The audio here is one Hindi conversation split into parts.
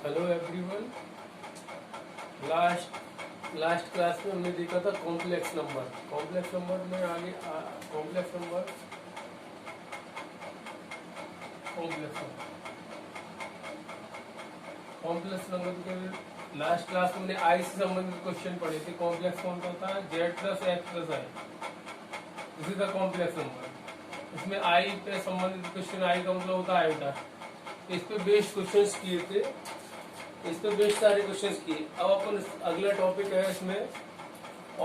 Hello everyone. लास्ट क्लास में हमने देखा था कॉम्प्लेक्स नंबर। कॉम्प्लेक्स नंबर में आगे कॉम्प्लेक्स नंबर कॉम्प्लेक्स नंबर के लास्ट क्लास में हमने आई से संबंधित क्वेश्चन पढ़े थे। कॉम्प्लेक्स कौन सा था? Z plus x plus I, this is the complex number. इसमें आई पे संबंधित क्वेश्चन, आई का मतलब होता है आयोटा। इस पे बेस्ड क्वेश्चंस किए थे, इस पे बेस्ड सारे क्वेश्चंस किए। अब अपन अगला टॉपिक है इसमें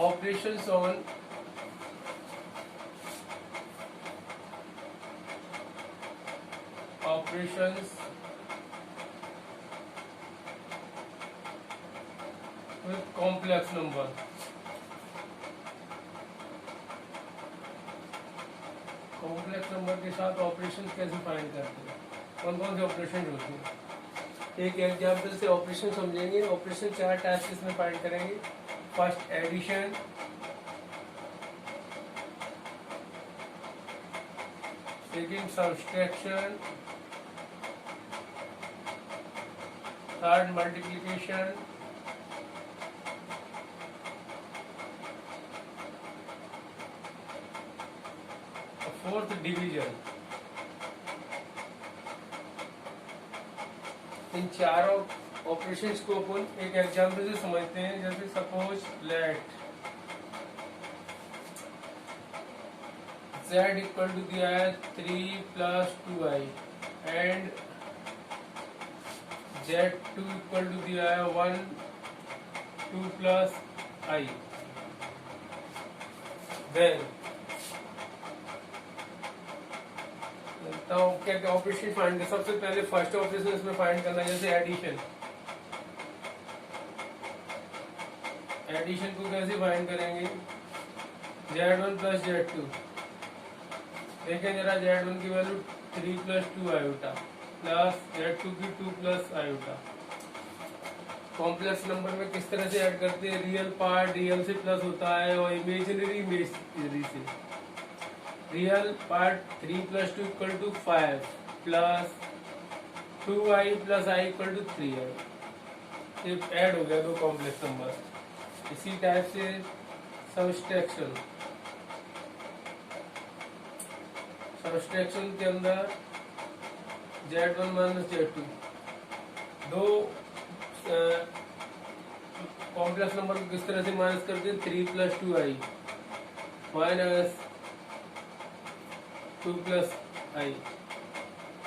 operations on operations with complex number. Complex number के साथ ऑपरेशन कैसे फाइंड करते हैं, कौन कौन से ऑपरेशन होते हैं। एक एग्जाम्पल से ऑपरेशन समझेंगे। ऑपरेशन 4 टाइप्स इसमें फाइंड करेंगे। First addition, second subtraction, third multiplication, fourth division. इन चारों ऑपरेशंस को अपन एक एग्जाम्पल से समझते हैं। जैसे suppose let z equal to दिया है 3 plus 2i and z2 equal to दिया है 1 2 प्लस i। देन तो क्या क्या ऑपरेशन फाइंड कर। सबसे पहले फर्स्ट ऑपरेशन इसमें फाइंड करना है, जैसे एडिशन। एडिशन को कैसे फाइंड करेंगे? z1 plus z2। देखें जरा, z1 की value 3 plus 2 iota plus z2 की 2 प्लस आयोटा। कॉम्प्लेक्स नंबर में किस तरह से ऐड करते हैं? रियल पार्ट रियल से प्लस होता है और इमेजिनरी इमेजिनरी से। Real part 3 plus 2 equal to 5 plus 2i plus i equal to 3i। ये ऐड हो गया दो कॉम्प्लेक्स नंबर। इसी टाइप से सब्सट्रैक्शन, सब्सट्रैक्शन के अंदर z1 माइनस z2, दो कॉम्प्लेक्स नंबर को किस तरह से माइनस करते हैं? 3 plus 2i minus 2 plus i,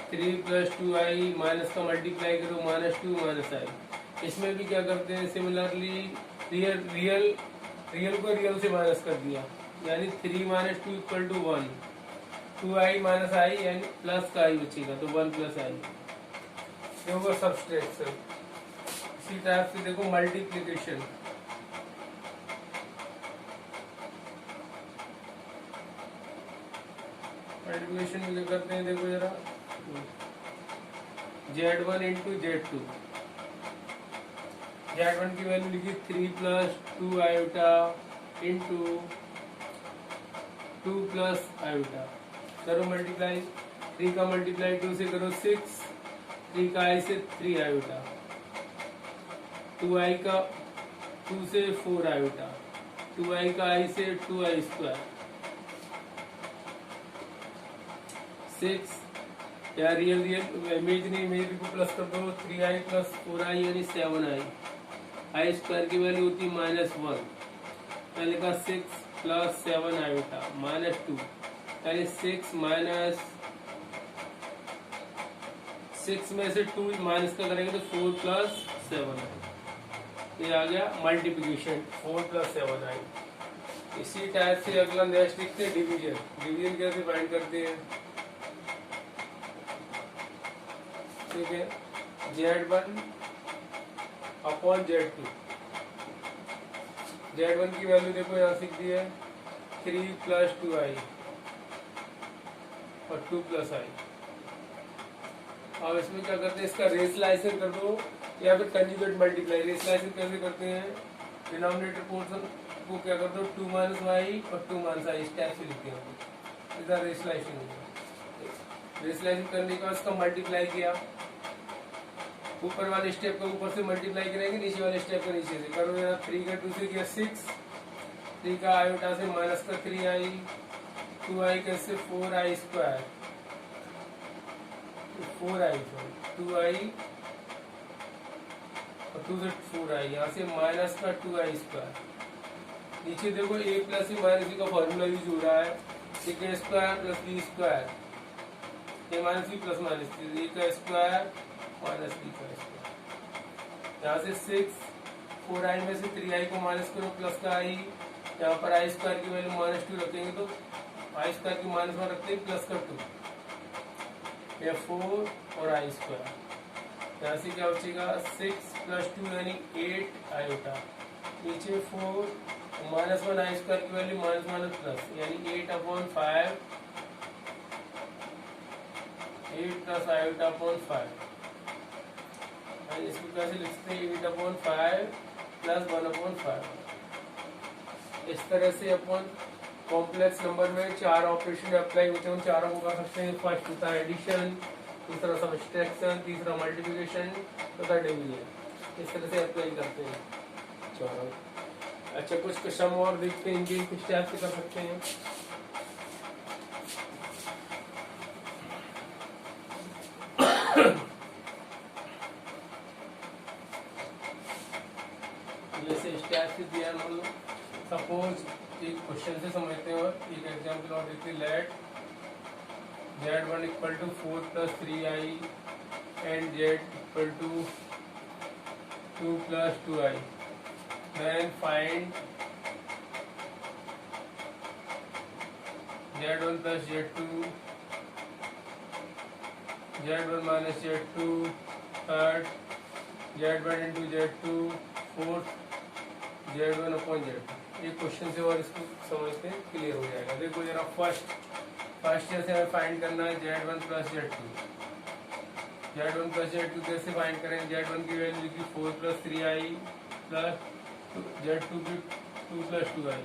3 plus 2i minus का मल्टीप्लाई करो माइनस 2 माइनस आई। इसमें भी क्या करते हैं? सिमिलरली रियल को रियल से माइनस कर दिया, यानी 3 minus 2 equal to 1, 2i minus i यानी प्लस का आई बचेगा तो 1 प्लस आई। ये होगा सब्सट्रैक्शन। इसी टाइप से देखो मल्टीप्लिकेशन। मल्टीप्लिकेशन क्या करते हैं? देखो जरा, z1 इंटू z2। z1 की वैल्यू लिखी 3 plus 2 iota into 2 plus iota. करो मल्टीप्लाई, 3 का मल्टीप्लाई 2 से करो 6, 3 का i से 3 आयोटा, 2i का 2 से 4 आयोटा, 2i का i से 2i स्क्वायर, 6 या रियल इमेजनरी को प्लस कर दो, 3i प्लस 4i यानी 7i। आई स्क्वायर की वैल्यू होती है -1। पहले का 6 प्लस 7 आयोटा माइनस 2 यानी 6 माइनस 6 में से 2 माइनस का करेंगे तो 4 प्लस 7i। ये आ गया मल्टीप्लिकेशन, 4 प्लस 7i। इसी टाइप से अगला नेक्स्ट लिखते हैं डिवीजन। डिवीजन कैसे फाइंड करते हैं? ठीक है, z1 अपॉन z2। z1 की वैल्यू देखो यहाँ सीख दी है 3 प्लस 2i और 2 प्लस i। अब इसमें क्या करते हैं? इसका रेशनलाइजेशन कर दो या फिर कंजुगेट मल्टीप्लाई। रेशनलाइजेशन कैसे करते हैं? डिनोमिनेटर पोर्शन को क्या कर दो 2 माइनस वाई और 2 माइनस आई, इस टाइप से लिखते हैं। इसका रेशनलाइजेशन होगा। रेशनलाइजेशन करने के बाद इसका मल्टीप्लाई किया ऊपर वाले स्टेप को ऊपर से मल्टीप्लाई करेंगे, नीचे वाले स्टेप को नीचे से करो यार। 3 का 2 से किया 6, 3 का आयोटा से माइनस का 3i, 2i कैसे 4i स्क्वायर, 4i 2i और 2 से 4i, यहाँ से माइनस का 2i स्क्वायर। नीचे देखो a plus b minus b का फॉर्मूला यूज हो रहा है, a का square plus b square, a minus b plus minus b, a का स्क्वायर माइनस बी का स्क्वायर। यहाँ से 6, 4i में से 3i को माइनस करो प्लस का i, यहाँ पर i स्क्वायर की वैल्यू -2 रखेंगे तो i स्क्वायर की -1 रखते हैं प्लस का 2, या 4 और i स्क्वायर। यहाँ से क्या बचेगा 6 + 2 यानी 8 आयोटा, नीचे 4 -1 i स्क्वायर की वैल्यू -1 प्लस यानी 8/5, 8 प्लस आयोटा अपॉन 5। इसको कैसे लिख सकते हैं 8/5 प्लस 1/5। इस तरह से अपन कॉम्प्लेक्स नंबर में 4 ऑपरेशन अप्लाई होते हैं, उन चारों को कर सकते हैं। फर्स्ट होता है एडिशन, दूसरा सब्ट्रैक्शन, तीसरा मल्टीप्लिकेशन तथा डिवीजन। इस तरह से अप्लाई करते हैं चारों। अच्छा कुछ सम और देखते हैं, इनके कुछ टाइप से कर सकते हैं। जैसे स्टेप से दिया मतलब सपोज एक क्वेश्चन से समझते हैं, एक एग्जाम्पल और देखते हैं। Let z1 = 4 + 3i and z = 2 + 2i, then find z1 + z2, z1 - z2, third z1 × z2, fourth z1/z2। ये क्वेश्चन से और इसको समझते हैं, क्लियर हो जाएगा। देखो जरा फर्स्ट जैसे हमें फाइंड करना है z1 + z2। z1 + z2 कैसे फाइंड करें? z1 की वैल्यू लिखी 4 + 3i प्लस z2 की 2 + 2i।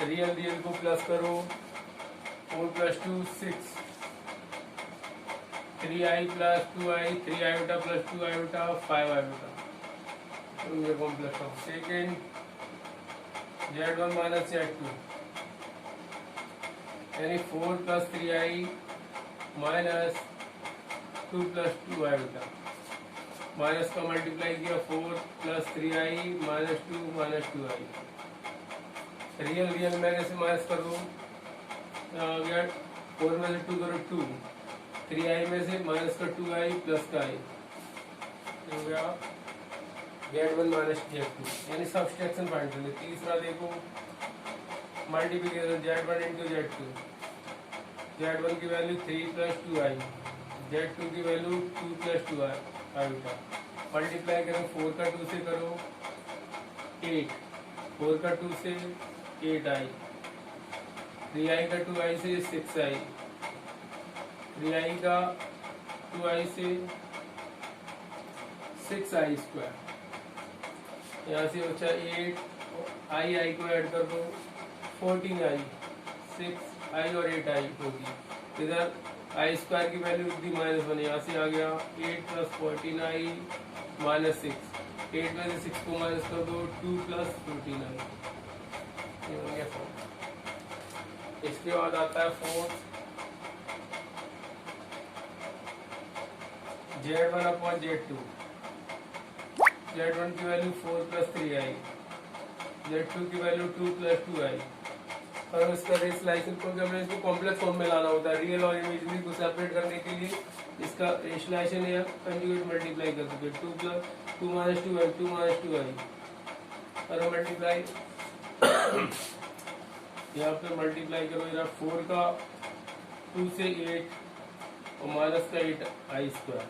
रियल को प्लस करो, 4 + 2 6, 3i + 2i, 3 iota + 2 iota 5 iota. Complex of second z1 - z2 यानी 4 + 3i माइनस 2 + 2 आयोटा, माइनस का मल्टीप्लाई किया 4 + 3i -2 -2i। रियल मैंने से माइनस कर दो, आ गया 4 में से 2 करो 2, 3i में से माइनस का 2i प्लस का i, हो गया z1 - z2 यानी सब्ट्रैक्शन फाइंड करेंगे। तीसरा देखो मल्टीप्लिकेशन z1 × z2, z1 की वैल्यू 3 + 2i, z2 की वैल्यू 2 + 2i आयोटा। मल्टीप्लाई करो 4 का 2 से करो 8, 4 का 2 से 8i, 3i का 2i से 6i, 3i का 2i से 6i स्क्वायर। यहाँ से बचा 8 i को ऐड कर दो 14i, 6i और 8i होगी। इधर i स्क्वायर की वैल्यू थी -1, यहाँ से आ गया 8 + 14i -6, 8 में से 6 को माइनस कर दो 2 + 14i, ये हो गया 4। इसके बाद आता है फोर्थ z1/z2, z1 की वैल्यू 4 + 3i, z2 की वैल्यू 2 + 2i। और इसका रेशनलाइजेशन को जब इसको कॉम्प्लेक्स फॉर्म में लाना होता है, रियल और इमेजिनरी को सेपरेट करने के लिए इसका रेशनलाइजेशन या कंजुगेट मल्टीप्लाई कर दोगे 2 + 2 - 2i, 2 - 2i और मल्टीप्लाई यहाँ पे मल्टीप्लाई करो इधर 4 का 2 से 8 और माइनस का 8i स्क्वायर,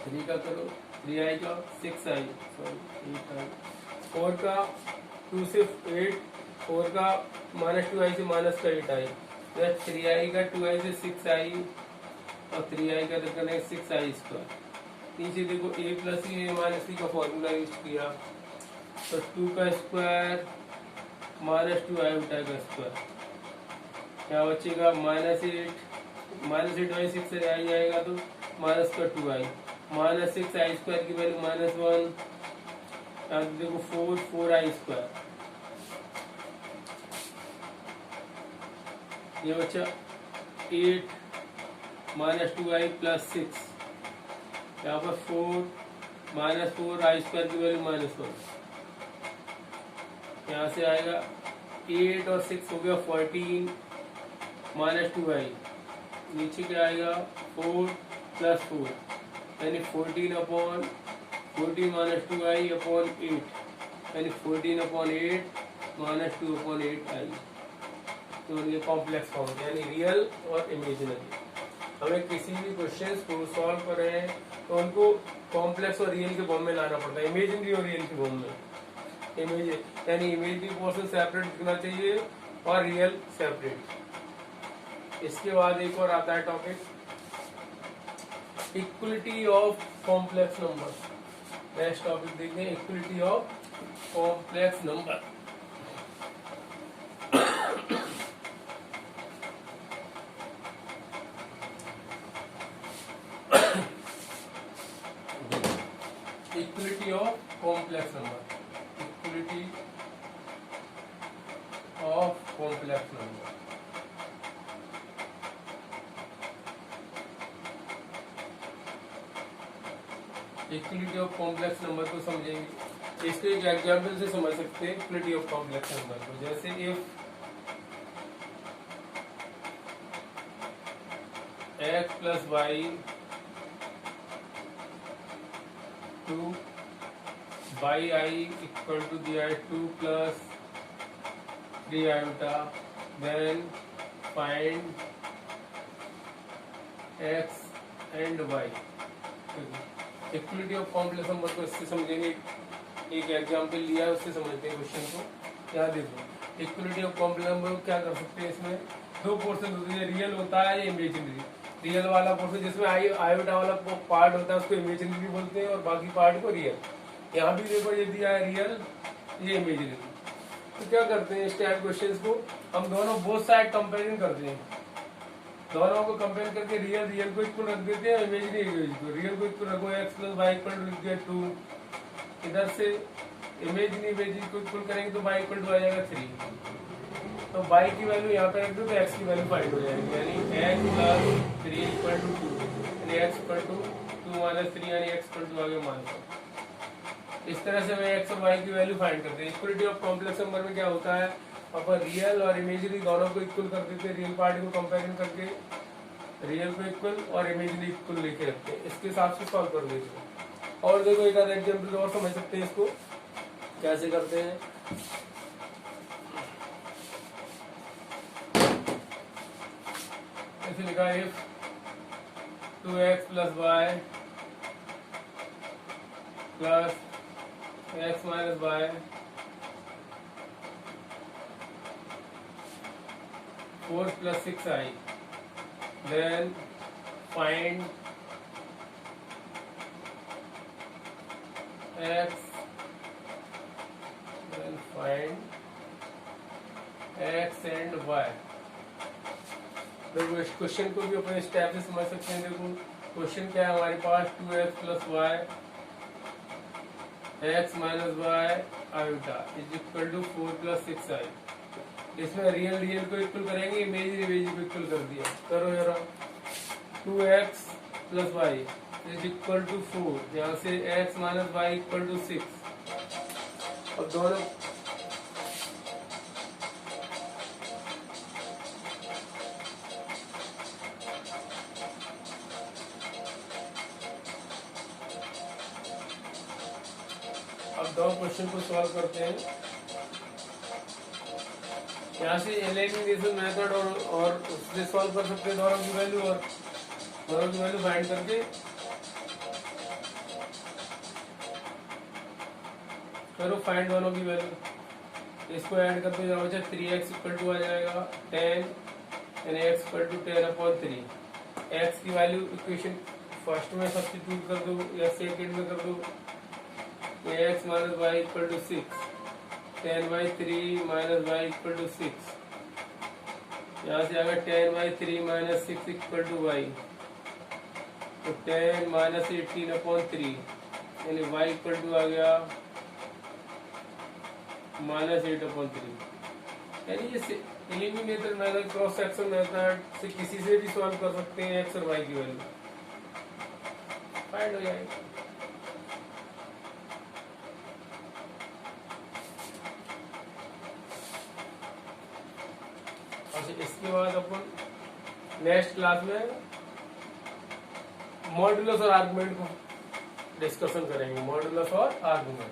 3 का करो 3i का 6i, सॉरी 8i, 4 का 2 से 8, 4 का -2i से माइनस का 8i, 3i का 2i से 6i और 3i का करना 6i स्क्वायर। नीचे देखो a + a - c का फॉर्मूला यूज किया तो 2 का स्क्वायर -2 आयोटा का स्क्वायर, क्या बचेगा -8 - 6 से आई आएगा तो माइनस का 2i, माइनस 6 आई स्क्वायर की वैल्यू -1, यहाँ देखो 4 आई स्क्वायर, ये बच्चा 8 -2 आई प्लस 6, यहाँ पर 4 आई स्क्वायर की वैल्यू -1, यहाँ से आएगा 8 और 6 हो गया 14 -2 आई, नीचे क्या आएगा 4 + 4 यानी 14 -2 आई अपॉन 8 यानी 14/8 -2/8 आई। तो ये कॉम्प्लेक्स फॉर्म यानी रियल और इमेजिनरी। हमें किसी भी क्वेश्चन को सॉल्व कर रहे हैं तो उनको कॉम्प्लेक्स और रियल के फॉर्म में लाना पड़ता है, इमेजिनरी और रियल के फॉर्म में। यानी इमेजिनरी पोर्शन सेपरेट दिखना चाहिए और रियल सेपरेट। इसके बाद एक और आता है topic equality of complex number. Next topic देखते हैं equality of complex number. Equality of complex number, equality of complex number. Equality of complex number को समझेंगे, इसको एक एग्जाम्पल से समझ सकते हैं इक्वलिटी ऑफ कॉम्प्लेक्स नंबर को। जैसे if x + y to yi = दिया है 2 + 3 iota, then find x and y। Equality of complex number को इससे समझेंगे, एक एग्जाम्पल लिया है उससे समझते हैं क्वेश्चन को। यहाँ देखो इक्वलिटी ऑफ कॉम्प्लेक्स नंबर को क्या कर सकते हैं, इसमें दो पोर्शन होते हैं, रियल होता है या इमेजिनरी। रियल वाला पोर्शन जिसमें आयोटा वाला पार्ट होता है उसको इमेजिनरी बोलते हैं और बाकी पार्ट को रियल। यहाँ भी देखो ये दिया है रियल, ये इमेजिनरी। तो क्या करते हैं इस टाइप क्वेश्चन को हम दोनों बोथ साइड कंपेरिजन करते हैं, दोनों को कंपेयर करके रियल को इक्वल रख देते हैं, इमेजिनरी को रियल को इक्वल रखो, x + y = लिख दिया 2, इधर से इमेजिनरी को इक्वल करेंगे तो y = आ जाएगा 3, तो y की वैल्यू यहाँ पे रख दो तो x की वैल्यू फाइंड हो जाएगी, यानी x + 3 = 2, यानी x = 2 - 3 यानी x = आ गया -1। इस तरह से मैं x और y की वैल्यू फाइंड करते हैं। इक्वलिटी ऑफ कॉम्प्लेक्स नंबर में क्या होता है, अपन रियल और इमेजिनरी दोनों को इक्वल कर देते हैं, रियल पार्ट को कंपेरिजन करके रियल को इक्वल और इमेजिनरी इक्वल लेके रखते हैं, इसके हिसाब से सॉल्व कर देते हैं। और देखो एक आधा एग्जाम्पल और समझ सकते हैं इसको कैसे करते हैं। ऐसे लिखा है if 2x + y + x - y 4 + 6i, then find x, then find x and y। देखो इस क्वेश्चन को भी अपने स्टेप से समझ सकते हैं। देखो क्वेश्चन क्या है हमारे पास, 2x + y x - y iota = 4 + 6i। इसमें रियल को इक्वल करेंगे, इमेजिनरी को इक्वल कर दिया, करो जरा। 2x + y = 4, यहाँ से x - y = 6। अब दोनों क्वेश्चन को सॉल्व करते हैं। यहाँ से एलिमिनेशन मेथड और उससे सॉल्व कर सकते हैं दोनों की वैल्यू, और दोनों की वैल्यू फाइंड करके करो फाइंड दोनों की वैल्यू। इसको ऐड करते हैं, बचा 3x = आ जाएगा 10, यानी x = 10/3। x की वैल्यू इक्वेशन फर्स्ट में सब्स्टिट्यूट कर दो या सेकंड में कर दो, x - y = 6, 10/3 - y = 6, यहाँ से आएगा 10/3 - 6 = y, तो 10 माइनस 18/3 यानी y इक्वल टू आ गया -8/3। यानी ये eliminator method, cross section method से किसी से भी सॉल्व कर सकते हैं, x और y की वैल्यू फाइंड हो जाएगी। अच्छा, इसके बाद अपन नेक्स्ट क्लास में मॉड्यूलस और आर्गुमेंट को डिस्कशन करेंगे, मॉड्यूलस और आर्गुमेंट।